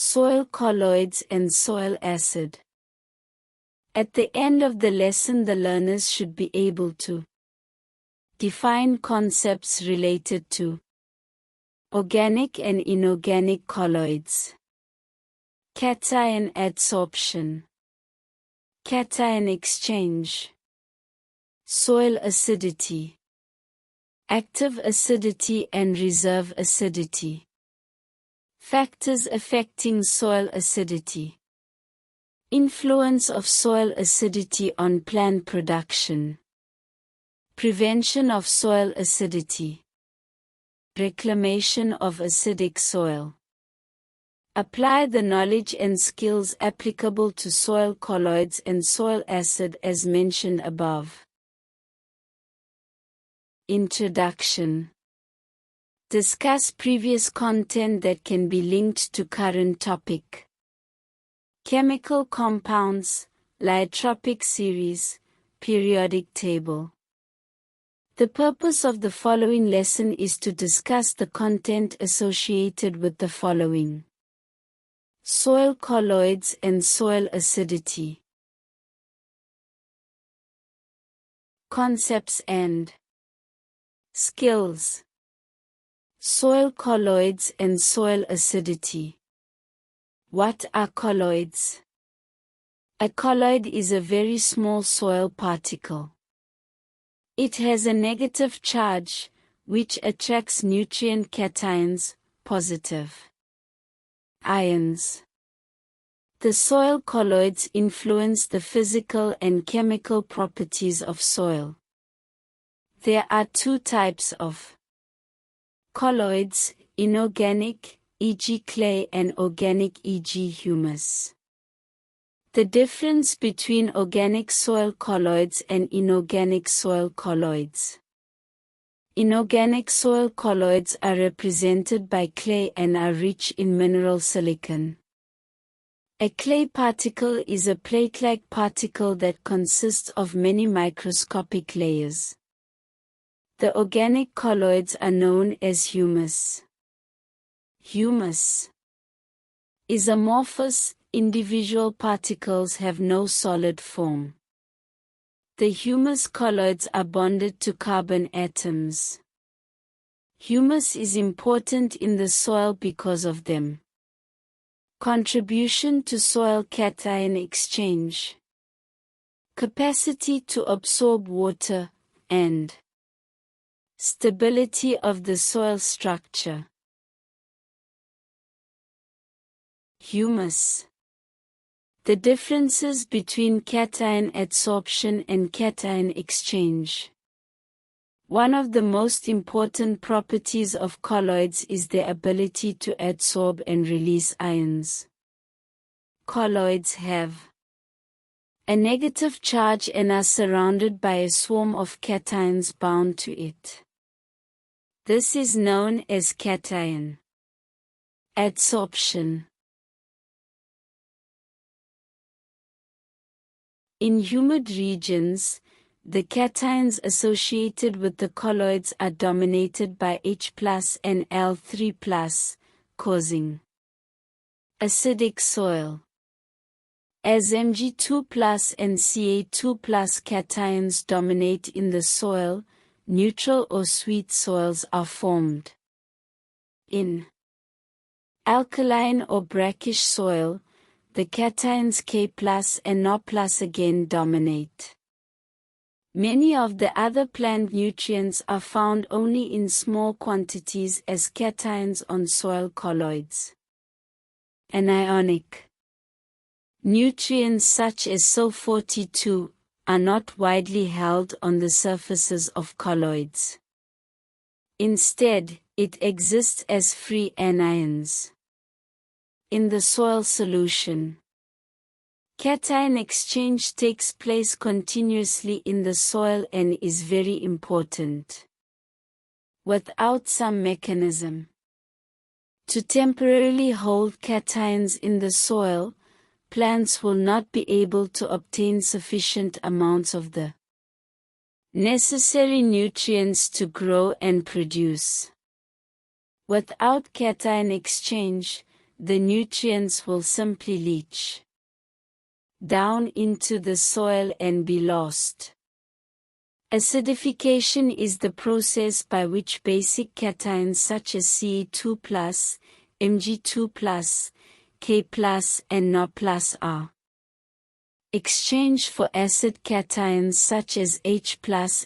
soil colloids and soil acid. At the end of the lesson, the learners should be able to define concepts related to organic and inorganic colloids, cation adsorption, cation exchange, soil acidity, active acidity and reserve acidity, factors affecting soil acidity, influence of soil acidity on plant production, prevention of soil acidity, reclamation of acidic soil. Apply the knowledge and skills applicable to soil colloids and soil acid as mentioned above. Introduction. Discuss previous content that can be linked to current topic. Chemical compounds, Lyotropic series, periodic table. The purpose of the following lesson is to discuss the content associated with the following: soil colloids and soil acidity. Concepts and skills. Soil colloids and soil acidity. What are colloids? A colloid is a very small soil particle. It has a negative charge, which attracts nutrient cations, positive ions. The soil colloids influence the physical and chemical properties of soil. There are two types of colloids: inorganic, e.g. clay, and organic, e.g. humus. The difference between organic soil colloids and inorganic soil colloids. Inorganic soil colloids are represented by clay and are rich in mineral silicon. A clay particle is a plate-like particle that consists of many microscopic layers. The organic colloids are known as humus. Humus is amorphous. Individual particles have no solid form. The humus colloids are bonded to carbon atoms. Humus is important in the soil because of them. Contribution to soil cation exchange, capacity to absorb water, and stability of the soil structure. Humus. The differences between cation adsorption and cation exchange. One of the most important properties of colloids is their ability to adsorb and release ions. Colloids have a negative charge and are surrounded by a swarm of cations bound to it. This is known as cation adsorption. In humid regions, the cations associated with the colloids are dominated by H+ and L3+, causing acidic soil. As Mg2+ and Ca2+ cations dominate in the soil, neutral or sweet soils are formed. In alkaline or brackish soil, the cations K+ and NO+ again dominate. Many of the other plant nutrients are found only in small quantities as cations on soil colloids. Anionic nutrients such as SO42 are not widely held on the surfaces of colloids. Instead, it exists as free anions in the soil solution. Cation exchange takes place continuously in the soil and is very important. Without some mechanism to temporarily hold cations in the soil, plants will not be able to obtain sufficient amounts of the necessary nutrients to grow and produce. Without cation exchange, the nutrients will simply leach down into the soil and be lost. Acidification is the process by which basic cations such as Ca2+, Mg2+, K+, and No+, are exchanged for acid cations such as H+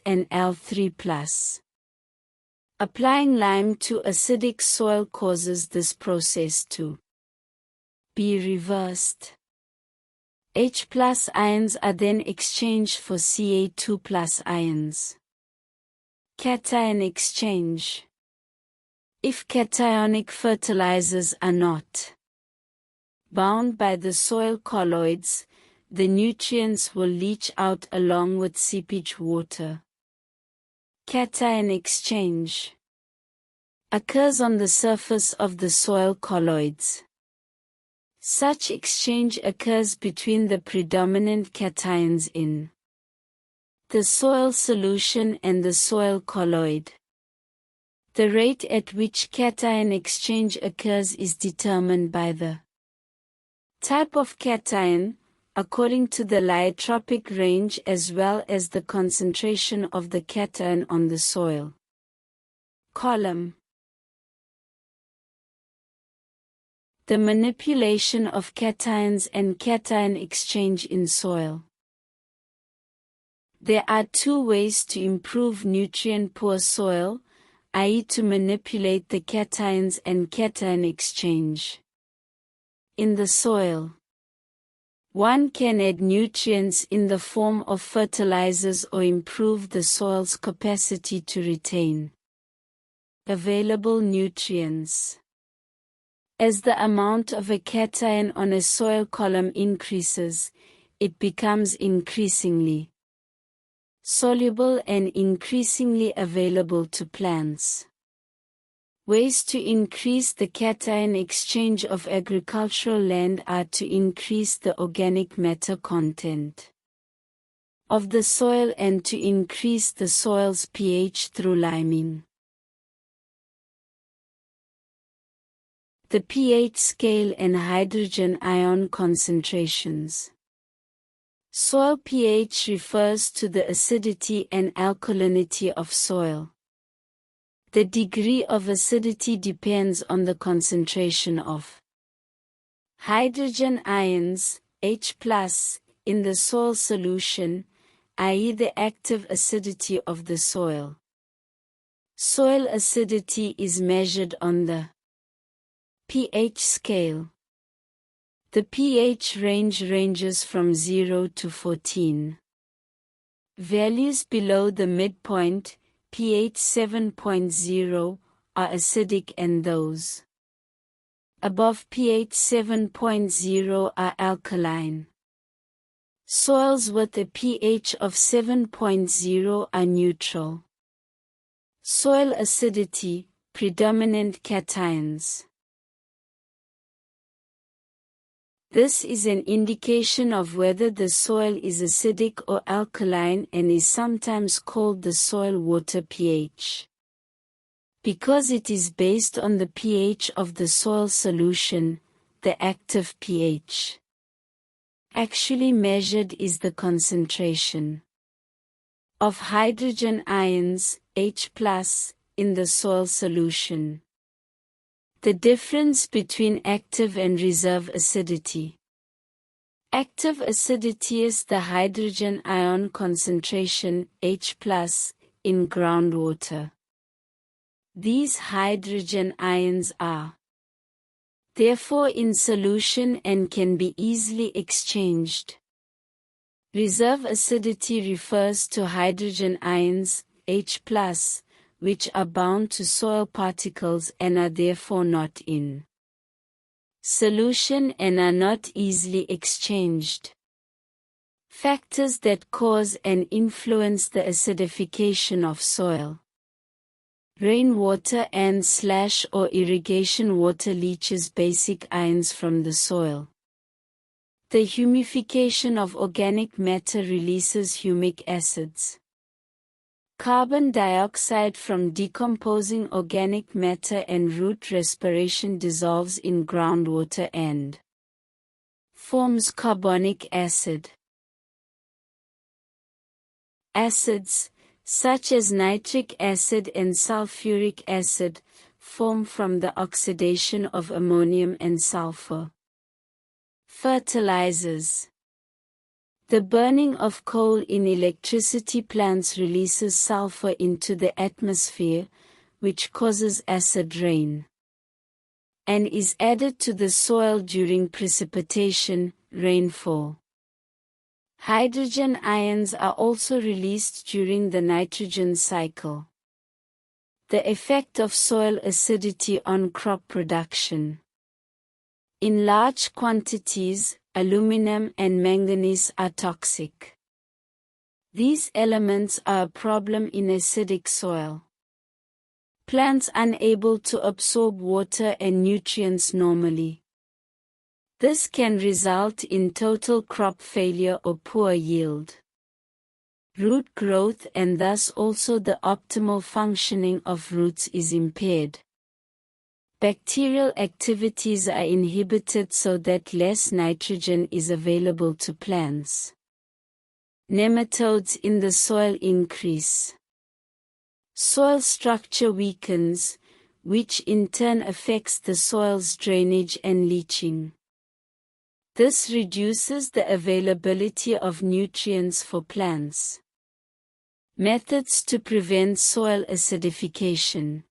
and Al3+. Applying lime to acidic soil causes this process to be reversed. H+ ions are then exchanged for Ca2+ ions. Cation exchange. If cationic fertilizers are not bound by the soil colloids, the nutrients will leach out along with seepage water. Cation exchange occurs on the surface of the soil colloids. Such exchange occurs between the predominant cations in the soil solution and the soil colloid. The rate at which cation exchange occurs is determined by the type of cation, according to the lyotropic range as well as the concentration of the cation on the soil column. The manipulation of cations and cation exchange in soil. There are two ways to improve nutrient-poor soil, i.e. to manipulate the cations and cation exchange in the soil. One can add nutrients in the form of fertilizers or improve the soil's capacity to retain available nutrients. As the amount of a cation on a soil column increases, it becomes increasingly soluble and increasingly available to plants. Ways to increase the cation exchange of agricultural land are to increase the organic matter content of the soil and to increase the soil's pH through liming. The pH scale and hydrogen ion concentrations. Soil pH refers to the acidity and alkalinity of soil. The degree of acidity depends on the concentration of hydrogen ions, H+, in the soil solution, i.e. the active acidity of the soil. Soil acidity is measured on the pH scale. The pH range ranges from 0 to 14. Values below the midpoint, pH 7.0, are acidic and those above pH 7.0 are alkaline. Soils with a pH of 7.0 are neutral. Soil acidity, predominant cations. This is an indication of whether the soil is acidic or alkaline and is sometimes called the soil water pH. Because it is based on the pH of the soil solution, the active pH actually measured is the concentration of hydrogen ions, H+, in the soil solution. The difference between active and reserve acidity. Active acidity is the hydrogen ion concentration, H+, in groundwater. These hydrogen ions are therefore in solution and can be easily exchanged. Reserve acidity refers to hydrogen ions, H+, which are bound to soil particles and are therefore not in solution and are not easily exchanged. Factors that cause and influence the acidification of soil. Rainwater and / or irrigation water leaches basic ions from the soil. The humification of organic matter releases humic acids. Carbon dioxide from decomposing organic matter and root respiration dissolves in groundwater and forms carbonic acid. Acids, such as nitric acid and sulfuric acid, form from the oxidation of ammonium and sulfur. Fertilizers. The burning of coal in electricity plants releases sulfur into the atmosphere, which causes acid rain, and is added to the soil during precipitation, rainfall. Hydrogen ions are also released during the nitrogen cycle. The effect of soil acidity on crop production. In large quantities, aluminum and manganese are toxic. These elements are a problem in acidic soil. Plants unable to absorb water and nutrients normally. This can result in total crop failure or poor yield. Root growth and thus also the optimal functioning of roots is impaired. Bacterial activities are inhibited so that less nitrogen is available to plants. Nematodes in the soil increase. Soil structure weakens, which in turn affects the soil's drainage and leaching. This reduces the availability of nutrients for plants. Methods to prevent soil acidification.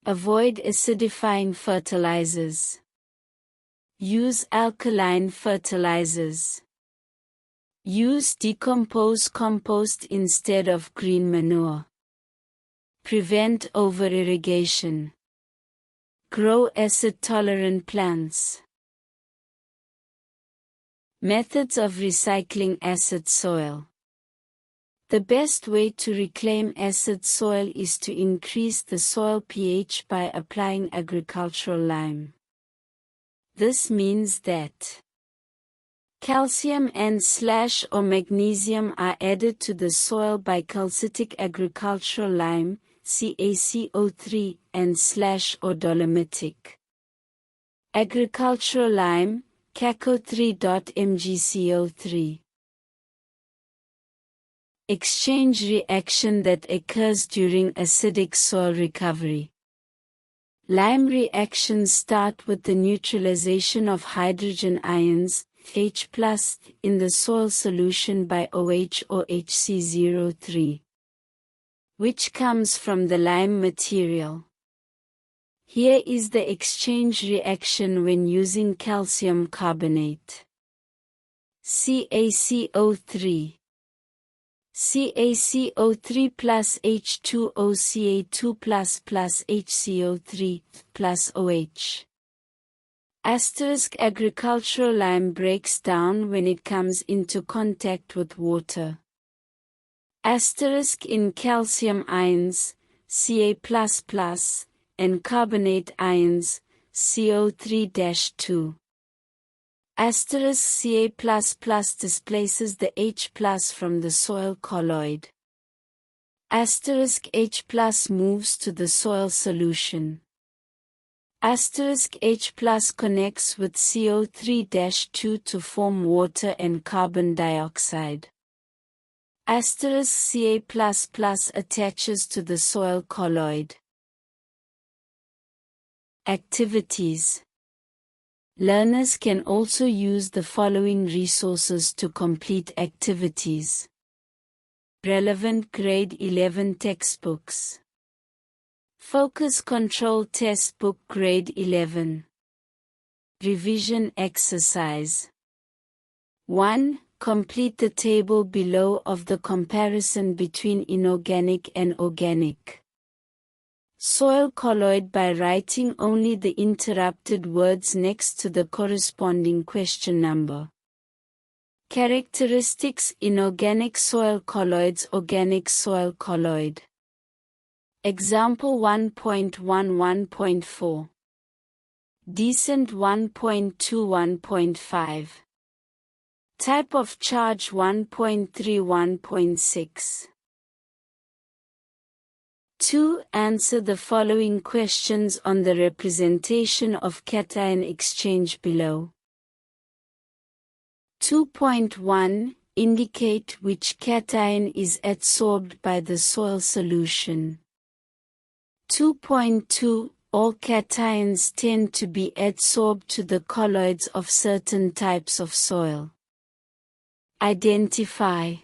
Avoid acidifying fertilizers. Use alkaline fertilizers. Use decomposed compost instead of green manure. Prevent over-irrigation. Grow acid-tolerant plants. Methods of recycling acid soil. The best way to reclaim acid soil is to increase the soil pH by applying agricultural lime. This means that calcium and/or magnesium are added to the soil by calcitic agricultural lime, CaCO3, and/or dolomitic agricultural lime, CaCO3.mgCO3. Exchange reaction that occurs during acidic soil recovery. Lime reactions start with the neutralization of hydrogen ions, H+, in the soil solution by OH or HC03, which comes from the lime material. Here is the exchange reaction when using calcium carbonate. CaCO3. CaCO3 plus H2O Ca2 plus HCO3 plus OH. Asterisk agricultural lime breaks down when it comes into contact with water. Asterisk in calcium ions, Ca++, and carbonate ions, CO3-2. Asterisk Ca++ displaces the H+ from the soil colloid. Asterisk H+ moves to the soil solution. Asterisk H+ connects with CO3-2 to form water and carbon dioxide. Asterisk Ca++ attaches to the soil colloid. Activities. Learners can also use the following resources to complete activities. Relevant Grade 11 textbooks. Focus Control Test Book Grade 11. Revision Exercise 1. Complete the table below of the comparison between inorganic and organic soil colloid by writing only the interrupted words next to the corresponding question number. Characteristics: inorganic soil colloids, organic soil colloid. Example 1.11.4. Decent 1.21.5. Type of charge 1.31.6. 2. Answer the following questions on the representation of cation exchange below. 2.1. Indicate which cation is adsorbed by the soil solution. 2.2. All cations tend to be adsorbed to the colloids of certain types of soil. Identify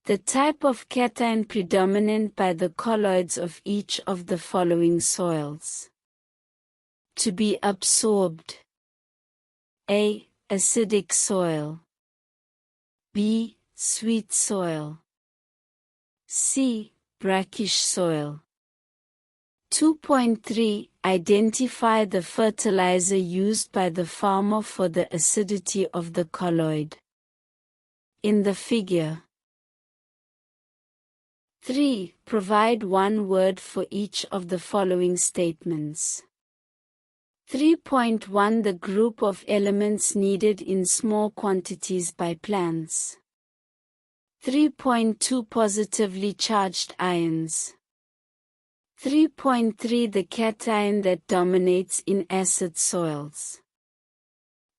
the type of cation predominant by the colloids of each of the following soils. To be absorbed: A. Acidic soil, B. Sweet soil, C. Brackish soil. 2.3. Identify the fertilizer used by the farmer for the acidity of the colloid. In the figure. 3. Provide one word for each of the following statements. 3.1. The group of elements needed in small quantities by plants. 3.2. Positively charged ions. 3.3. The cation that dominates in acid soils.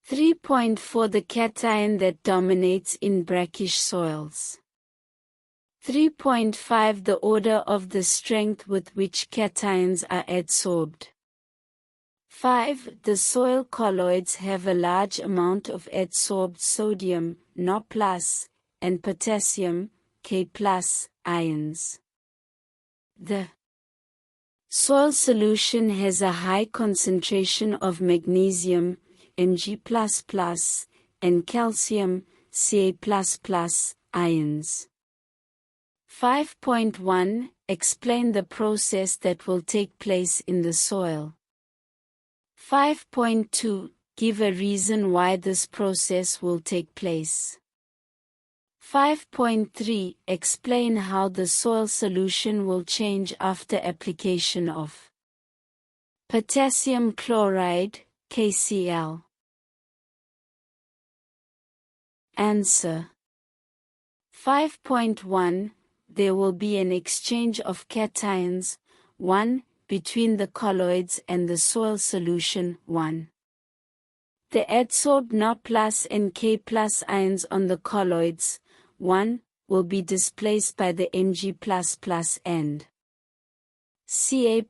3.4. The cation that dominates in brackish soils. 3.5. The order of the strength with which cations are adsorbed. 5. The soil colloids have a large amount of adsorbed sodium, No+, and potassium, K+, ions. The soil solution has a high concentration of magnesium, Mg++, and calcium, Ca++, ions. 5.1. Explain the process that will take place in the soil. 5.2. Give a reason why this process will take place. 5.3. Explain how the soil solution will change after application of potassium chloride, KCl. Answer. 5.1. There will be an exchange of cations, 1, between the colloids and the soil solution, 1. The adsorbed No+ and K+ ions on the colloids, 1, will be displaced by the Mg++ and Ca++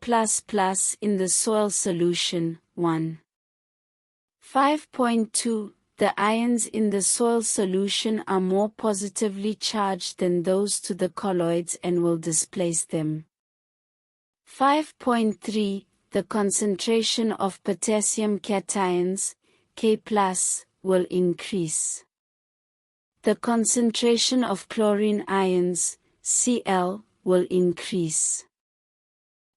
in the soil solution, 1. 5.2. The ions in the soil solution are more positively charged than those to the colloids and will displace them. 5.3. The concentration of potassium cations, K+, will increase. The concentration of chlorine ions, Cl, will increase.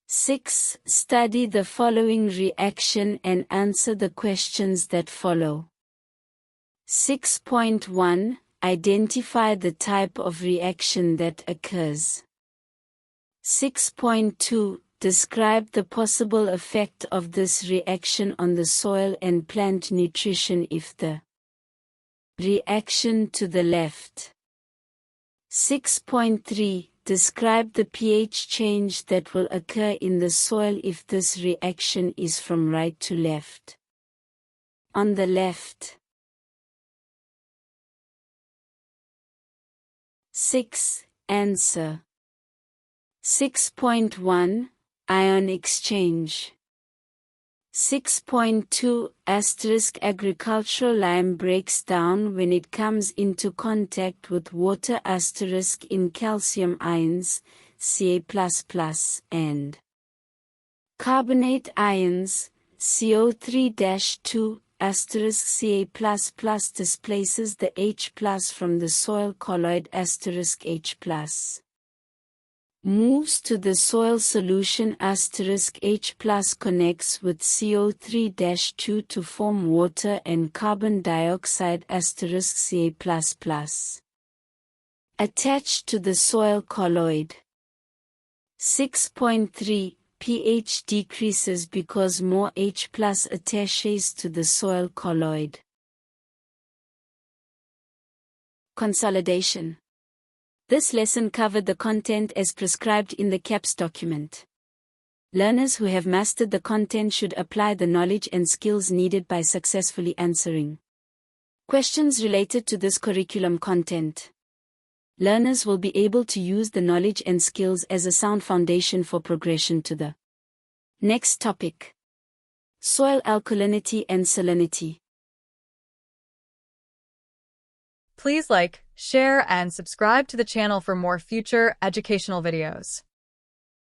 6. Study the following reaction and answer the questions that follow. 6.1. Identify the type of reaction that occurs. 6.2. Describe the possible effect of this reaction on the soil and plant nutrition if the reaction to the left. 6.3. Describe the pH change that will occur in the soil if this reaction is from right to left. On the left. 6. Answer. 6.1. Ion exchange. 6.2. Agricultural lime breaks down when it comes into contact with water in calcium ions, Ca++, and carbonate ions, CO3-2. Ca++ displaces the H+ from the soil colloid H+. Moves to the soil solution H+ connects with CO3-2 to form water and carbon dioxide Ca++. Attached to the soil colloid. 6.3. pH decreases because more H+ attaches to the soil colloid. 'Consolidation' This lesson covered the content as prescribed in the CAPS document. Learners who have mastered the content should apply the knowledge and skills needed by successfully answering questions related to this curriculum content. Learners will be able to use the knowledge and skills as a sound foundation for progression to the next topic: soil alkalinity and salinity. Please like, share, and subscribe to the channel for more future educational videos.